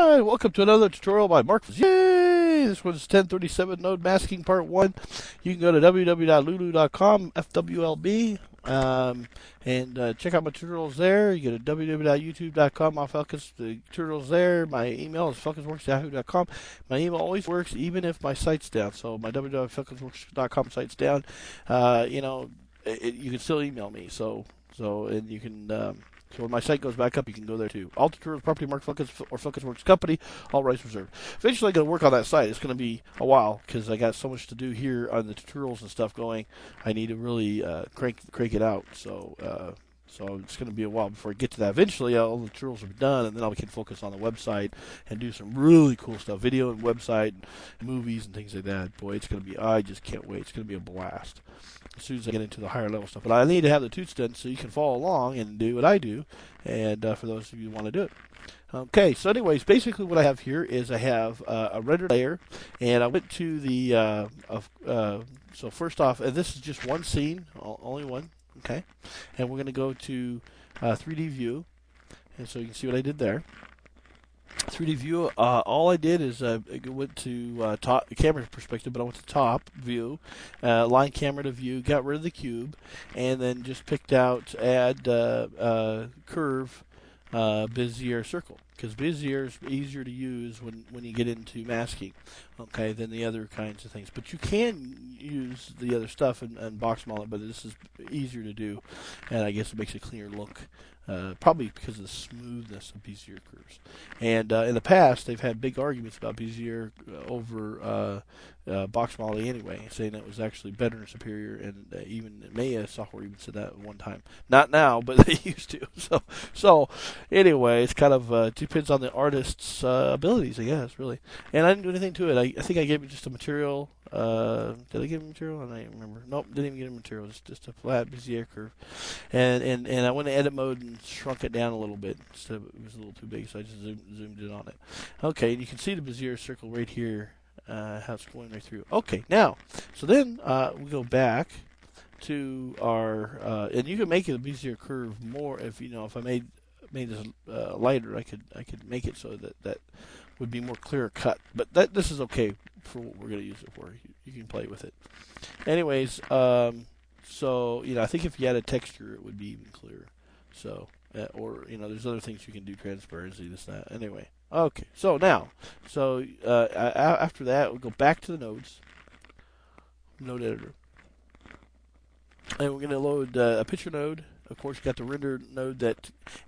Hi, welcome to another tutorial by Mark. Yay! This one's 1037 node masking part 1. You can go to www.lulu.com, FWLB, and check out my tutorials there. You go to www.youtube.com, my Falcons, the tutorials there. My email is falconsworks@yahoo.com. My email always works even if my site's down. So my www.falconsworks.com site's down. You can still email me. And you can. So when my site goes back up, you can go there too. All tutorials, property Mark Falcons or Falcons Works Company, all rights reserved. Eventually, I'm going to work on that site. It's going to be a while because I got so much to do here on the tutorials and stuff going. I need to really crank it out. So it's going to be a while before I get to that. Eventually, all the tutorials will be done, and then I can focus on the website and do some really cool stuff, video and website, and movies and things like that. Boy, it's going to be. I just can't wait. It's going to be a blast as soon as I get into the higher level stuff. But I need to have the toots done so you can follow along and do what I do, and for those of you who want to do it. Okay, so anyways, basically what I have here is I have a rendered layer, and I went to the, so first off, and this is just one scene, only one, okay, and we're going to go to 3D view, and so you can see what I did there. 3D view, all I did is I went to top camera perspective, but I went to top view, line camera to view, got rid of the cube, and then just picked out add curve Bezier circle, because Bezier is easier to use when you get into masking, okay, than the other kinds of things. But you can use the other stuff and box model it, but this is easier to do, and I guess it makes a cleaner look. Probably because of the smoothness of Bezier curves. And in the past, they've had big arguments about Bezier over box modeling anyway, saying it was actually better and superior, and even Maya software even said that at one time. Not now, but they used to. So anyway, it's kind of depends on the artist's abilities, I guess, really. And I didn't do anything to it. I think I gave it just a material. Did I give him material? I don't even remember. Nope, didn't even get him material. Just a flat Bezier curve. And I went to edit mode and shrunk it down a little bit. So it was a little too big, so I just zoomed in on it. Okay, and you can see the Bezier circle right here, how it's going right through. Okay, now, so then we go back to our, and you can make the Bezier curve more if I made this lighter, I could make it so that would be more clear cut. But this is okay for what we're going to use it for. You can play with it. Anyways, so I think if you had a texture, it would be even clearer. So or there's other things you can do, transparency, this, that. Anyway, okay. So now, after that, we'll go back to the nodes, node editor, and we're going to load a picture node. Of course, you got the render node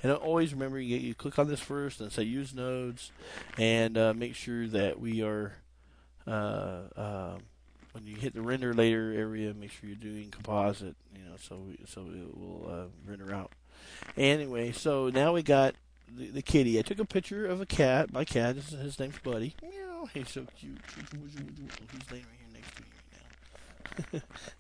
and always remember you click on this first and say use nodes, and make sure that we are when you hit the render later area, make sure you're doing composite, so it will render out. Anyway, so now we got the kitty. I took a picture of a cat. My cat, his name's Buddy. Meow, he's so cute. He's laying right here next to me.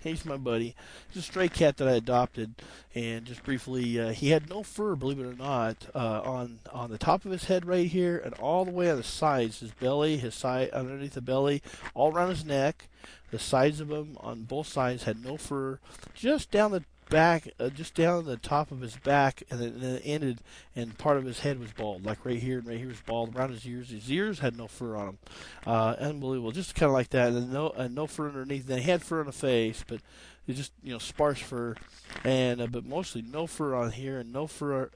He's my buddy. He's a stray cat that I adopted, and just briefly, he had no fur, believe it or not, on the top of his head right here, and all the way on the sides, his belly, his side, underneath the belly, all around his neck, the sides of him on both sides had no fur, just down the back, just down the top of his back, and then it ended, and part of his head was bald, like right here and right here was bald. Around his ears. His ears had no fur on them. Unbelievable, just kind of like that. And no fur underneath. Then he had fur on the face, but it's just sparse fur, and but mostly no fur on here, and no fur,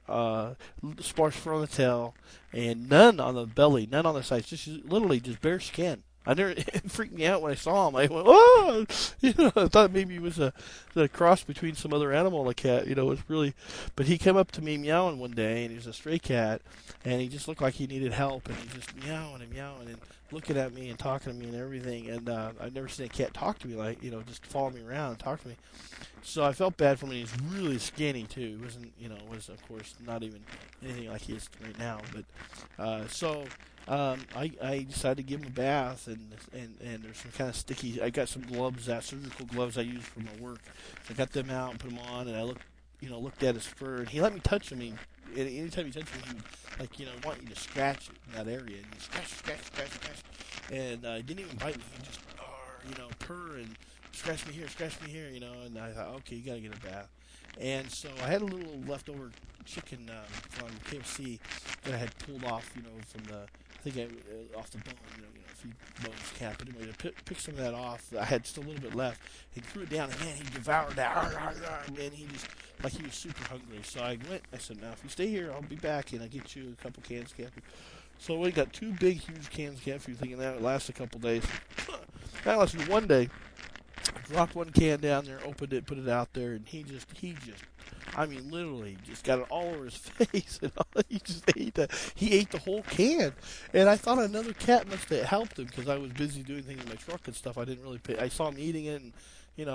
sparse fur on the tail, and none on the belly, none on the sides. Just literally just bare skin. It freaked me out when I saw him. I went, oh! I thought maybe it was a cross between some other animal, a cat. It was really. But he came up to me meowing one day, and he was a stray cat, and he just looked like he needed help, and he just meowing and looking at me and talking to me and everything. And I've never seen a cat talk to me like, just follow me around and talk to me. So I felt bad for him. He's really skinny too. He wasn't, was of course not even anything like he is right now. But I decided to give him a bath, and there's some kind of sticky. I got some gloves, surgical gloves I use for my work. So I got them out and put them on, and I looked at his fur, and he let me touch him. And anytime he touched me, he would want you to scratch in that area, and you scratch, and he didn't even bite me. He just purr and scratch me here, And I thought, okay, you gotta get a bath. And so I had a little leftover chicken from KFC that I had pulled off, from the think off the bone, a few bones cap. But anyway, to pick some of that off, I had just a little bit left. He threw it down, and man, he devoured that. Man, he just like he was super hungry. So I went. I said, "Now, if you stay here, I'll be back, and I'll get you a couple cans of cat food." So we got 2 big, huge cans of cat food, thinking that would last a couple days. That lasted one day. Dropped 1 can down there, opened it, put it out there, and he just, I mean, literally, just got it all over his face, and he just ate that. He ate the whole can, and I thought another cat must have helped him because I was busy doing things in my truck and stuff. I didn't really pay. I saw him eating it, and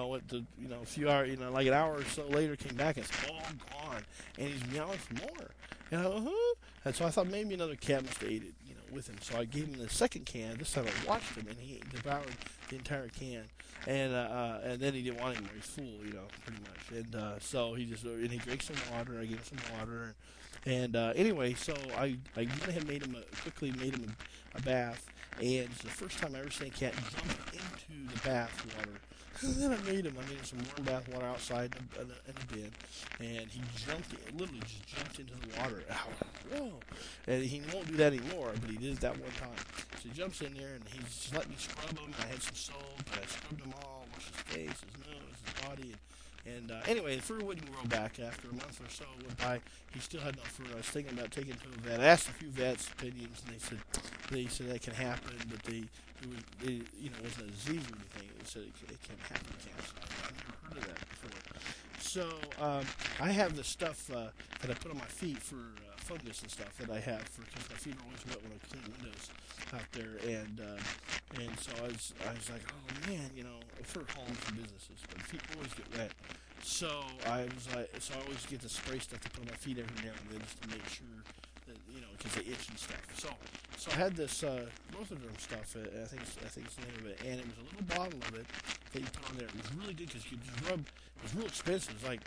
went to, a few hours, like an hour or so later, came back and it's all gone, and he's meowing for more. And and so I thought maybe another cat must have ate it, with him. So I gave him the second can. This time I watched him, and he devoured the entire can. And then he didn't want any more. He's full, pretty much. And so he drank some water. I gave him some water. And anyway, so I went ahead and quickly made him a bath. And it's the first time I ever seen a cat jump into the bath water. And then I made him some warm bath water outside in a bin, and he literally just jumped into the water. Whoa! And he won't do that anymore, but he did it that one time. So he jumps in there, and he just let me scrub him. I had some soap, and I scrubbed him all, washed his face, his nose, his body, and anyway, the fur wouldn't grow back. After a month or so went by, he still had no fur. I was thinking about taking him to a vet. I asked a few vets' opinions, and they said that can happen, but it wasn't a disease or anything. They said it can happen to cats. I've never heard of that before. So I have this stuff that I put on my feet for fungus and stuff that I have because my feet are always wet when I clean windows out there, and so I was like, oh man, for homes and businesses, but feet always get wet. So I always get the spray stuff to put on my feet every now and then just to make sure that because they itch and stuff. So I had this Northerderm stuff. I think it's the name of it, and it was a little bottle of it that you put on there. It was really good because you could just rub. It was real expensive. It was like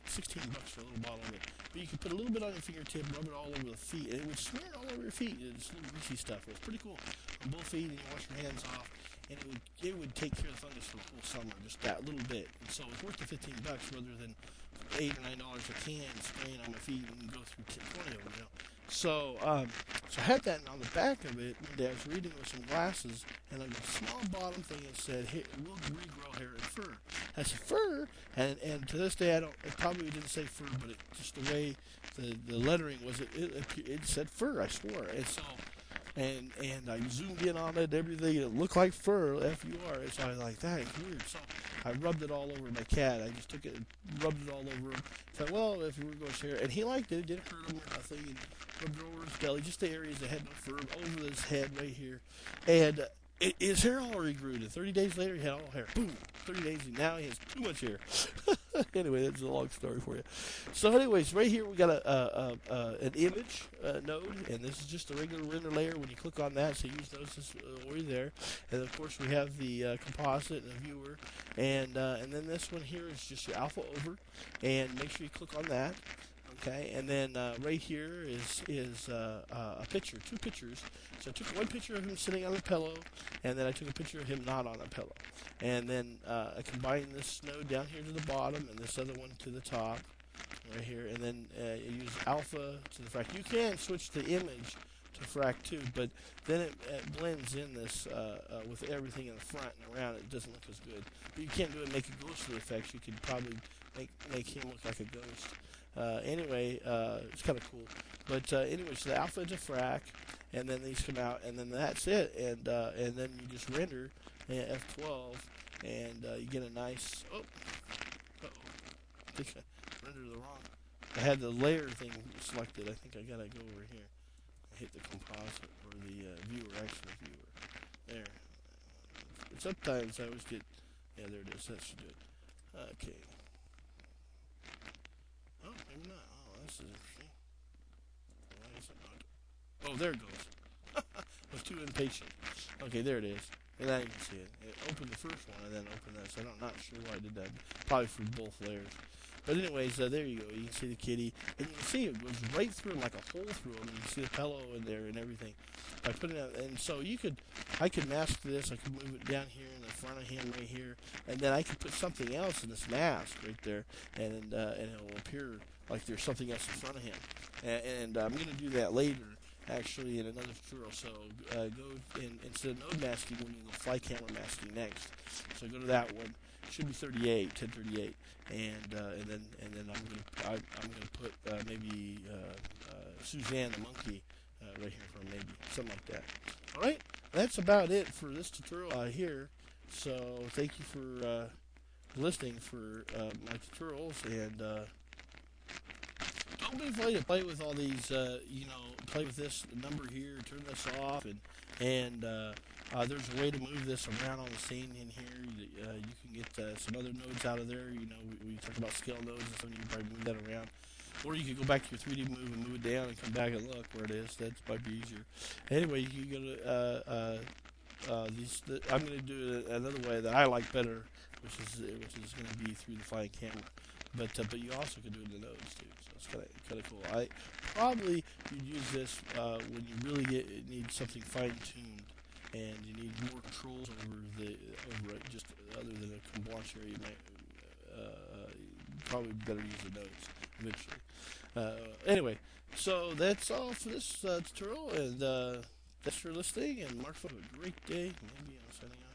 $16 for a little bottle of it. But you could put a little bit on your fingertip, rub it all over the feet, and it would smear all over your feet. It's little greasy stuff. It was pretty cool. On both feet, and you wash your hands off, and it would take care of the fungus for the whole summer, just that little bit. And so it was worth the $15 rather than $8 or $9 a can spraying on my feet and go through 20 of them. So I had that, and on the back of it, one day I was reading with some glasses, and on the small bottom thing it said, "Hey, it will regrow hair and fur." I said, "Fur?" And to this day, it probably didn't say fur, but just the way the lettering was, it said fur, I swore. And so, and I zoomed in on it and everything, and it looked like fur, F-U-R. And so I was like, that is weird. So I rubbed it all over my cat. I just took it and rubbed it all over him. Thought, well, if you were going to share, and he liked it. It didn't hurt him or nothing. And rubbed it over his belly, just the areas that had no fur, over his head right here. And his hair all regrew. And 30 days later, he had all hair. Boom! 30 days, and now he has too much hair. Anyway, that's a long story for you. So anyways, right here we got an image node, and this is just a regular render layer. When you click on that, so use those already there. And of course we have the composite and the viewer, and then this one here is just your alpha over, and make sure you click on that. Okay, and then right here is a picture, 2 pictures. So I took one picture of him sitting on a pillow, and then I took a picture of him not on a pillow. And then I combined this node down here to the bottom and this other one to the top, right here. And then you use alpha to the frac. You can switch the image to frac too, but then it blends in this with everything in the front and around. It doesn't look as good. But you can't do it make a ghostly effects. You could probably make him look like a ghost. Anyway, it's kind of cool. But anyway, so the alpha to frac, and then these come out, and then that's it. And then you just render F12, and you get a nice. I think I rendered the wrong. I had the layer thing selected. I think I gotta go over here. Hit the composite or the viewer, actual viewer. There. Sometimes I always get. Yeah, there it is. That should do it. Okay. Oh, maybe not. Oh, this is interesting. Why is it not? Oh, there it goes. I was too impatient. Okay, there it is. And now you can see it. It opened the first one and then opened that. So I'm not sure why I did that. Probably for both layers. But anyways, there you go. You can see the kitty, and you can see it goes right through him, like a hole through him. And you can see the pillow in there and everything. By putting it, and so I could mask this. I could move it down here in the front of him, right here, and then I could put something else in this mask right there, and it'll appear like there's something else in front of him. And I'm gonna do that later actually in another tutorial. So go in, instead of node masking, we're going to go fly camera masking next. So go to that one. It should be 38, 1038, and then I'm gonna put maybe Suzanne the monkey right here for maybe something like that. All right, that's about it for this tutorial here. So thank you for listening for my tutorials, and don't be afraid to play with all these. Play with this number here, turn this off, and there's a way to move this around on the scene in here. You can get some other nodes out of there. We talked about scale nodes and something. You can probably move that around. Or you could go back to your 3D move and move it down and come back and look where it is. That might be easier. Anyway, you can go to I'm going to do it another way that I like better, which is going to be through the flying camera. But you also can do it in the nodes too, so it's kind of cool. I probably you'd use this when you really need something fine tuned, and you need more controls over it. Just other than a compliance area, you might probably better use the nodes eventually. Anyway, so that's all for this tutorial, and thanks for listening. And Mark, have a great day. Maybe I'm signing out.